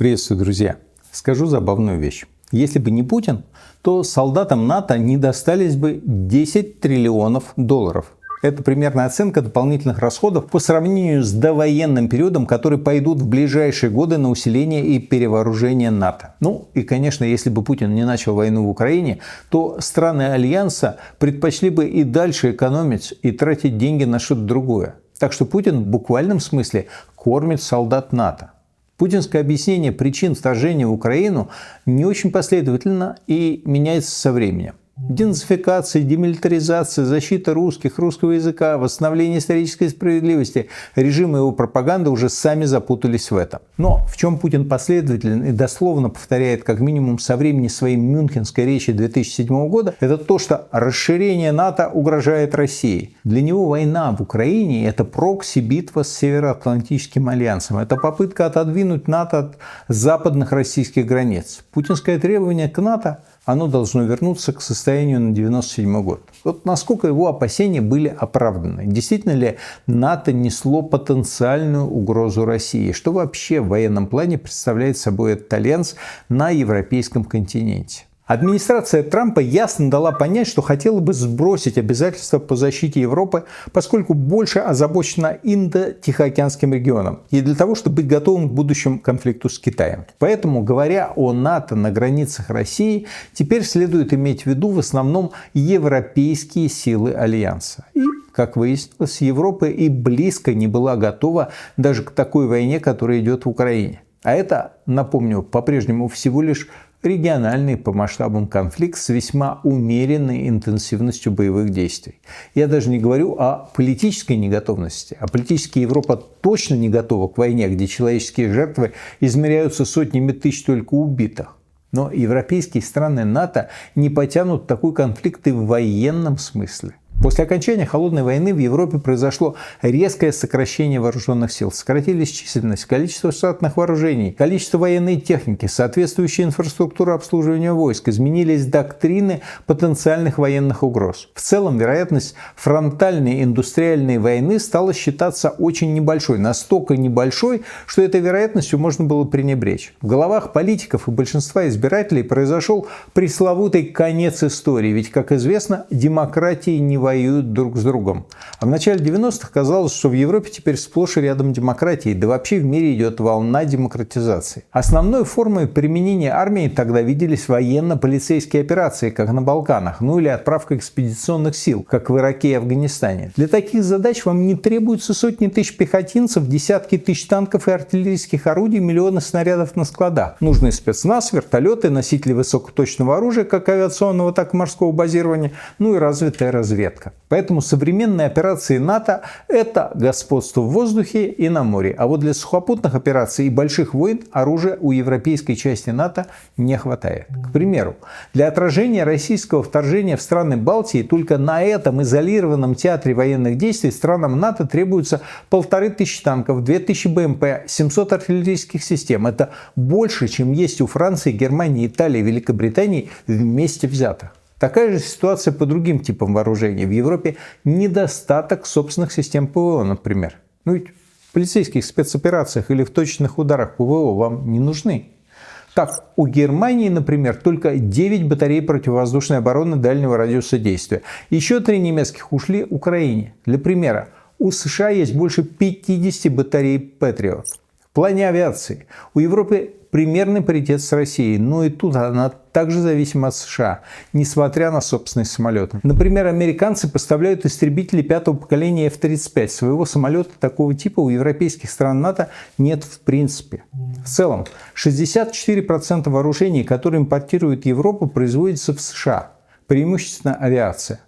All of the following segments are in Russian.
Приветствую, друзья! Скажу забавную вещь. Если бы не Путин, то солдатам НАТО не достались бы 10 триллионов долларов. Это примерная оценка дополнительных расходов по сравнению с довоенным периодом, которые пойдут в ближайшие годы на усиление и перевооружение НАТО. Ну и, конечно, если бы Путин не начал войну в Украине, то страны Альянса предпочли бы и дальше экономить и тратить деньги на что-то другое. Так что Путин в буквальном смысле кормит солдат НАТО. Путинское объяснение причин вторжения в Украину не очень последовательно и меняется со временем. Денацификация, демилитаризация, защита русских, русского языка, восстановление исторической справедливости. Режим и его пропаганда уже сами запутались в этом. Но в чем Путин последователен и дословно повторяет как минимум со времени своей мюнхенской речи 2007 года, это то, что расширение НАТО угрожает России. Для него война в Украине – это прокси-битва с Североатлантическим альянсом. Это попытка отодвинуть НАТО от западных российских границ. Путинское требование к НАТО – оно должно вернуться к состоянию на 1997 год. Вот насколько его опасения были оправданы. Действительно ли НАТО несло потенциальную угрозу России? Что вообще в военном плане представляет собой этот альянс на европейском континенте? Администрация Трампа ясно дала понять, что хотела бы сбросить обязательства по защите Европы, поскольку больше озабочена Индо-Тихоокеанским регионом и для того, чтобы быть готовым к будущему конфликту с Китаем. Поэтому, говоря о НАТО на границах России, теперь следует иметь в виду в основном европейские силы Альянса. И, как выяснилось, Европа и близко не была готова даже к такой войне, которая идет в Украине. А это, напомню, по-прежнему всего лишь региональный по масштабам конфликт с весьма умеренной интенсивностью боевых действий. Я даже не говорю о политической неготовности. А политически Европа точно не готова к войне, где человеческие жертвы измеряются сотнями тысяч только убитых. Но европейские страны НАТО не потянут такой конфликт и в военном смысле. После окончания холодной войны в Европе произошло резкое сокращение вооруженных сил. Сократились численность, количество штатных вооружений, количество военной техники, соответствующая инфраструктура обслуживания войск. Изменились доктрины потенциальных военных угроз. В целом, вероятность фронтальной индустриальной войны стала считаться очень небольшой. Настолько небольшой, что этой вероятностью можно было пренебречь. В головах политиков и большинства избирателей произошел пресловутый конец истории. Ведь, как известно, демократии не воюют друг с другом. А в начале 90-х казалось, что в Европе теперь сплошь и рядом демократии, да вообще в мире идет волна демократизации. Основной формой применения армии тогда виделись военно-полицейские операции, как на Балканах, ну или отправка экспедиционных сил, как в Ираке и Афганистане. Для таких задач вам не требуются сотни тысяч пехотинцев, десятки тысяч танков и артиллерийских орудий, миллионы снарядов на складах. Нужны спецназ, вертолеты, носители высокоточного оружия, как авиационного, так и морского базирования, ну и развитая разведка. Поэтому современные операции НАТО – это господство в воздухе и на море. А вот для сухопутных операций и больших войн оружия у европейской части НАТО не хватает. К примеру, для отражения российского вторжения в страны Балтии только на этом изолированном театре военных действий странам НАТО требуется 1500 танков, 2000 БМП, 700 артиллерийских систем. Это больше, чем есть у Франции, Германии, Италии, Великобритании вместе взятых. Такая же ситуация по другим типам вооружений. В Европе недостаток собственных систем ПВО, например. Ну ведь в полицейских спецоперациях или в точных ударах ПВО вам не нужны. Так, у Германии, например, только 9 батарей противовоздушной обороны дальнего радиуса действия. Еще 3 немецких ушли Украине. Для примера, у США есть больше 50 батарей Patriot. В плане авиации у Европы примерный паритет с Россией, но и тут она также зависима от США, несмотря на собственные самолеты. Например, американцы поставляют истребители 5-го поколения F-35. Своего самолета такого типа у европейских стран НАТО нет в принципе. В целом, 64% вооружений, которые импортирует Европа, производится в США, преимущественно авиация.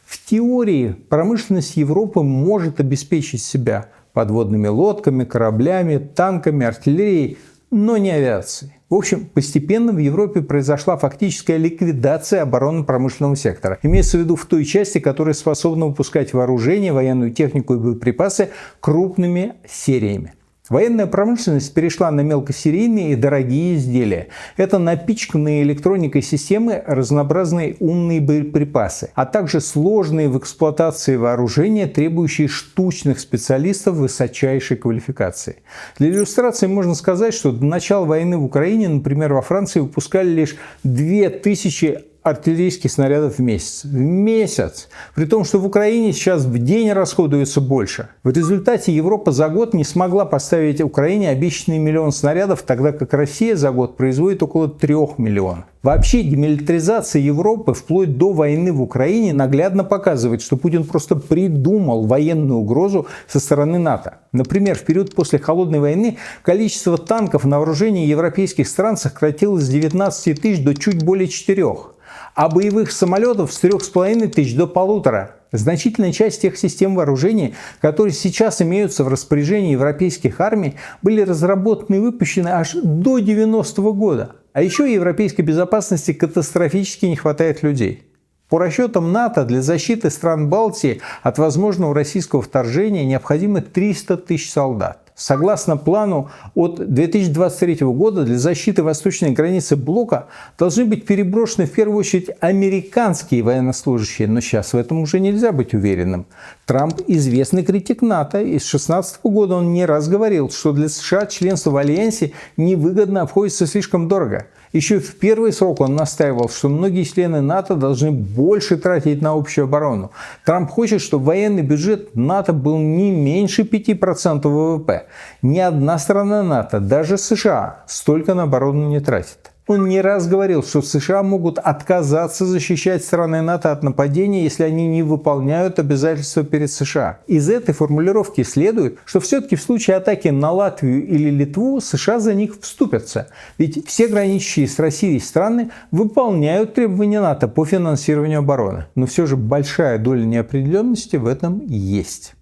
В теории промышленность Европы может обеспечить себя подводными лодками, кораблями, танками, артиллерией, но не авиацией. В общем, постепенно в Европе произошла фактическая ликвидация оборонно-промышленного сектора. Имеется в виду в той части, которая способна выпускать вооружение, военную технику и боеприпасы крупными сериями. Военная промышленность перешла на мелкосерийные и дорогие изделия. Это напичканные электроникой системы, разнообразные умные боеприпасы, а также сложные в эксплуатации вооружения, требующие штучных специалистов высочайшей квалификации. Для иллюстрации можно сказать, что до начала войны в Украине, например, во Франции выпускали лишь 2000 артиллерийских снарядов в месяц. В месяц! При том, что в Украине сейчас в день расходуется больше. В результате Европа за год не смогла поставить Украине обещанный 1 миллион снарядов, тогда как Россия за год производит около 3 миллионов. Вообще, демилитаризация Европы вплоть до войны в Украине наглядно показывает, что Путин просто придумал военную угрозу со стороны НАТО. Например, в период после Холодной войны количество танков на вооружении европейских стран сократилось с 19 тысяч до чуть более 4. А боевых самолетов с 3,5 тысяч до 1,5. Значительная часть тех систем вооружения, которые сейчас имеются в распоряжении европейских армий, были разработаны и выпущены аж до 90-го года. А еще европейской безопасности катастрофически не хватает людей. По расчетам НАТО для защиты стран Балтии от возможного российского вторжения необходимо 300 тысяч солдат. Согласно плану, от 2023 года для защиты восточной границы блока должны быть переброшены в первую очередь американские военнослужащие, но сейчас в этом уже нельзя быть уверенным. Трамп известный критик НАТО, и с 2016 года он не раз говорил, что для США членство в Альянсе невыгодно, обходится слишком дорого. Еще в первый срок он настаивал, что многие члены НАТО должны больше тратить на общую оборону. Трамп хочет, чтобы военный бюджет НАТО был не меньше 5% ВВП. Ни одна страна НАТО, даже США, столько на оборону не тратит. Он не раз говорил, что США могут отказаться защищать страны НАТО от нападения, если они не выполняют обязательства перед США. Из этой формулировки следует, что все-таки в случае атаки на Латвию или Литву США за них вступятся. Ведь все граничащие с Россией страны выполняют требования НАТО по финансированию обороны. Но все же большая доля неопределенности в этом есть.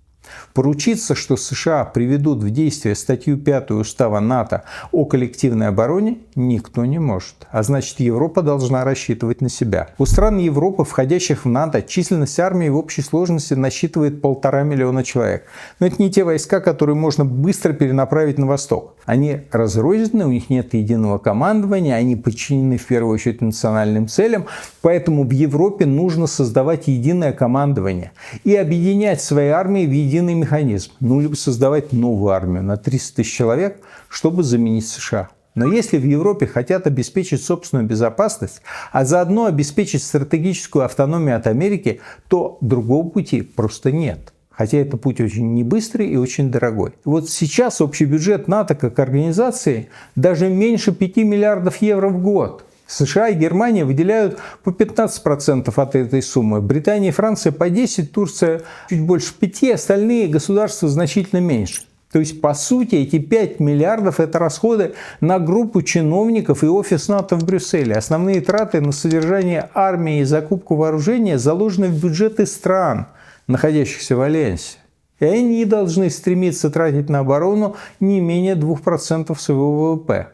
Поручиться, что США приведут в действие статью 5 Устава НАТО о коллективной обороне, никто не может. А значит, Европа должна рассчитывать на себя. У стран Европы, входящих в НАТО, численность армии в общей сложности насчитывает 1,5 миллиона человек. Но это не те войска, которые можно быстро перенаправить на восток. Они разрознены, у них нет единого командования, они подчинены в первую очередь национальным целям, поэтому в Европе нужно создавать единое командование и объединять свои армии в единый механизм. Ну, либо создавать новую армию на 300 тысяч человек, чтобы заменить США. Но если в Европе хотят обеспечить собственную безопасность, а заодно обеспечить стратегическую автономию от Америки, то другого пути просто нет. Хотя это путь очень небыстрый и очень дорогой. Вот сейчас общий бюджет НАТО как организации даже меньше 5 миллиардов евро в год. США и Германия выделяют по 15% от этой суммы. Британия и Франция по 10%, Турция чуть больше 5%, остальные государства значительно меньше. То есть, по сути, эти 5 миллиардов – это расходы на группу чиновников и офис НАТО в Брюсселе. Основные траты на содержание армии и закупку вооружения заложены в бюджеты стран, находящихся в Альянсе. И они должны стремиться тратить на оборону не менее 2% своего ВВП.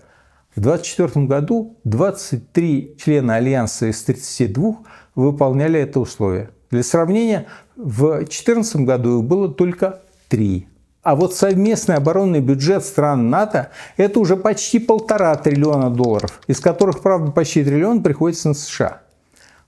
В 2024 году 23 члена Альянса из 32 выполняли это условие. Для сравнения, в 2014 году их было только 3. А вот совместный оборонный бюджет стран НАТО – это уже почти $1,5 триллиона, из которых, правда, почти триллион приходится на США.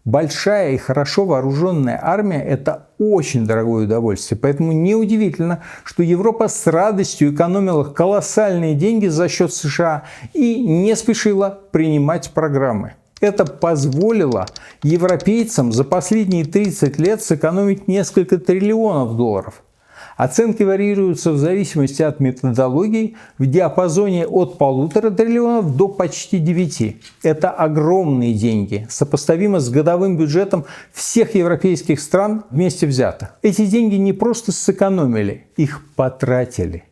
Большая и хорошо вооруженная армия – это очень дорогое удовольствие, поэтому неудивительно, что Европа с радостью экономила колоссальные деньги за счет США и не спешила принимать программы. Это позволило европейцам за последние 30 лет сэкономить несколько триллионов долларов. Оценки варьируются в зависимости от методологий в диапазоне от 1,5 триллионов до почти 9. Это огромные деньги, сопоставимо с годовым бюджетом всех европейских стран вместе взятых. Эти деньги не просто сэкономили, их потратили.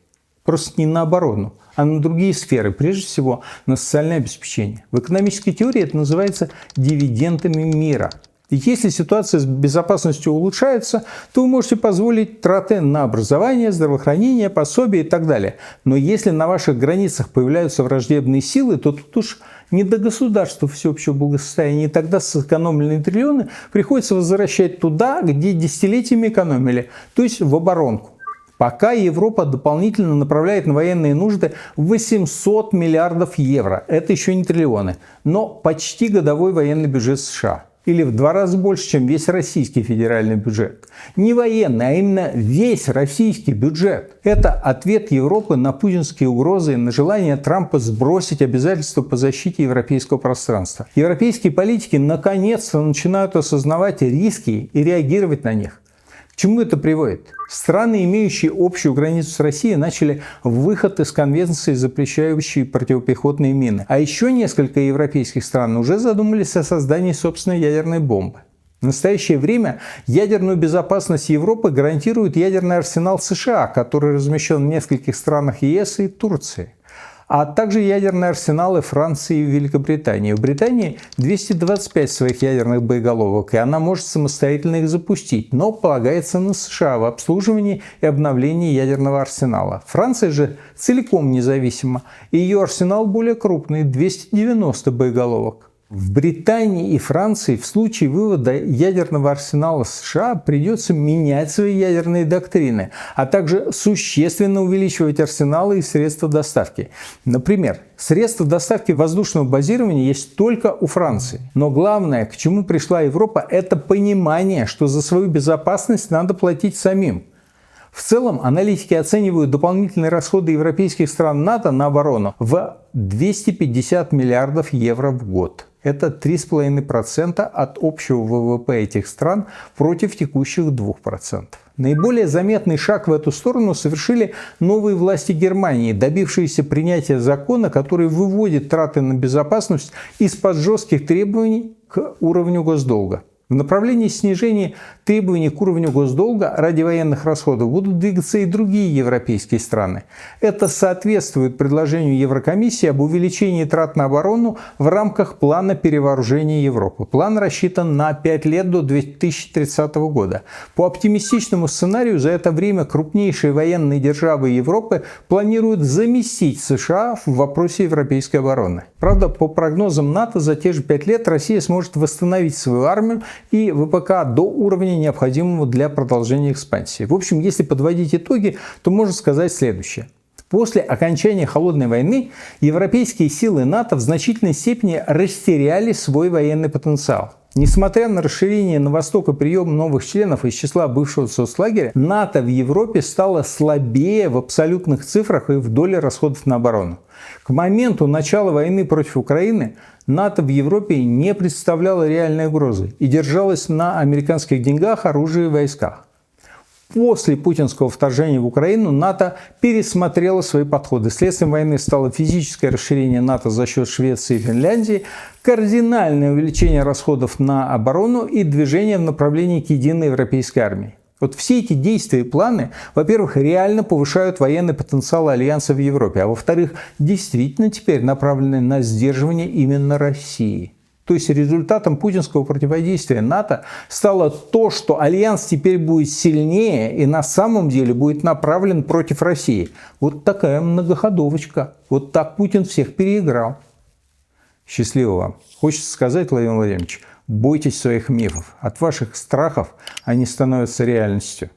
Просто не на оборону, а на другие сферы, прежде всего на социальное обеспечение. В экономической теории это называется дивидендами мира. И если ситуация с безопасностью улучшается, то вы можете позволить траты на образование, здравоохранение, пособия и так далее. Но если на ваших границах появляются враждебные силы, то тут уж не до государства всеобщего благосостояния. И тогда сэкономленные триллионы приходится возвращать туда, где десятилетиями экономили, то есть в оборонку. Пока Европа дополнительно направляет на военные нужды 800 миллиардов евро. Это еще не триллионы, но почти годовой военный бюджет США. Или в 2 раза больше, чем весь российский федеральный бюджет. Не военный, а именно весь российский бюджет. Это ответ Европы на путинские угрозы и на желание Трампа сбросить обязательства по защите европейского пространства. Европейские политики наконец-то начинают осознавать риски и реагировать на них. К чему это приводит? Страны, имеющие общую границу с Россией, начали выход из конвенции, запрещающей противопехотные мины. А еще несколько европейских стран уже задумались о создании собственной ядерной бомбы. В настоящее время ядерную безопасность Европы гарантирует ядерный арсенал США, который размещен в нескольких странах ЕС и Турции. А также ядерные арсеналы Франции и Великобритании. В Британии 225 своих ядерных боеголовок, и она может самостоятельно их запустить, но полагается на США в обслуживании и обновлении ядерного арсенала. Франция же целиком независима, и ее арсенал более крупный – 290 боеголовок. В Британии и Франции в случае вывода ядерного арсенала США придется менять свои ядерные доктрины, а также существенно увеличивать арсеналы и средства доставки. Например, средства доставки воздушного базирования есть только у Франции. Но главное, к чему пришла Европа, это понимание, что за свою безопасность надо платить самим. В целом, аналитики оценивают дополнительные расходы европейских стран НАТО на оборону в 250 миллиардов евро в год. Это 3,5% от общего ВВП этих стран против текущих 2%. Наиболее заметный шаг в эту сторону совершили новые власти Германии, добившиеся принятия закона, который выводит траты на безопасность из-под жестких требований к уровню госдолга. В направлении снижения требований к уровню госдолга ради военных расходов будут двигаться и другие европейские страны. Это соответствует предложению Еврокомиссии об увеличении трат на оборону в рамках плана перевооружения Европы. План рассчитан на 5 лет до 2030 года. По оптимистичному сценарию за это время крупнейшие военные державы Европы планируют заместить США в вопросе европейской обороны. Правда, по прогнозам НАТО, за те же 5 лет Россия сможет восстановить свою армию и ВПК до уровня, необходимого для продолжения экспансии. В общем, если подводить итоги, то можно сказать следующее. После окончания Холодной войны европейские силы НАТО в значительной степени растеряли свой военный потенциал. Несмотря на расширение на восток и прием новых членов из числа бывшего соцлагеря, НАТО в Европе стало слабее в абсолютных цифрах и в доле расходов на оборону. К моменту начала войны против Украины НАТО в Европе не представляло реальной угрозы и держалось на американских деньгах, оружии и войсках. После путинского вторжения в Украину НАТО пересмотрело свои подходы. Следствием войны стало физическое расширение НАТО за счет Швеции и Финляндии, кардинальное увеличение расходов на оборону и движение в направлении к единой европейской армии. Вот все эти действия и планы, во-первых, реально повышают военный потенциал Альянса в Европе, а во-вторых, действительно теперь направлены на сдерживание именно России. То есть результатом путинского противодействия НАТО стало то, что Альянс теперь будет сильнее и на самом деле будет направлен против России. Вот такая многоходовочка. Вот так Путин всех переиграл. Счастливо вам. Хочется сказать, Владимир Владимирович, бойтесь своих мифов. От ваших страхов они становятся реальностью.